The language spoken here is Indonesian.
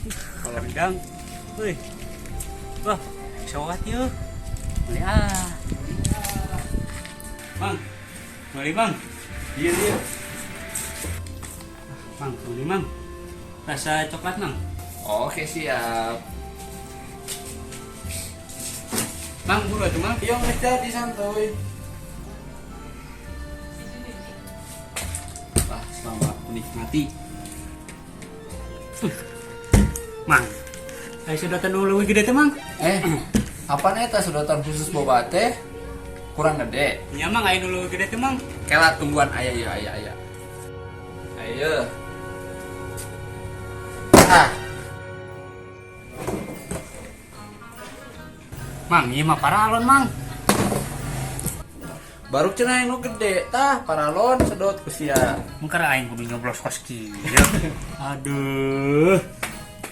Kalau rendang, wih, wah, sawat yuk, bang, mari bang, iya, bang, ini bang, rasa coklat bang, Oke, siap. bang, buru tuh bang, Yang ngejar di santuy. wah, selamat menikmati, mang, ayo sedotan dulu gede tuh mang, Apa nih tas sedotan khusus boba teh? Kurang gede. ya mang, ayo dulu gede tuh mang, Kelat tungguan ayah ya ayah ayah. Ayo. Ah, mang, iya mah paralon mang, baru cenah yang nu gede tah paralon sedot kusia. mungkin aing kudu nyoblos koski, aduh.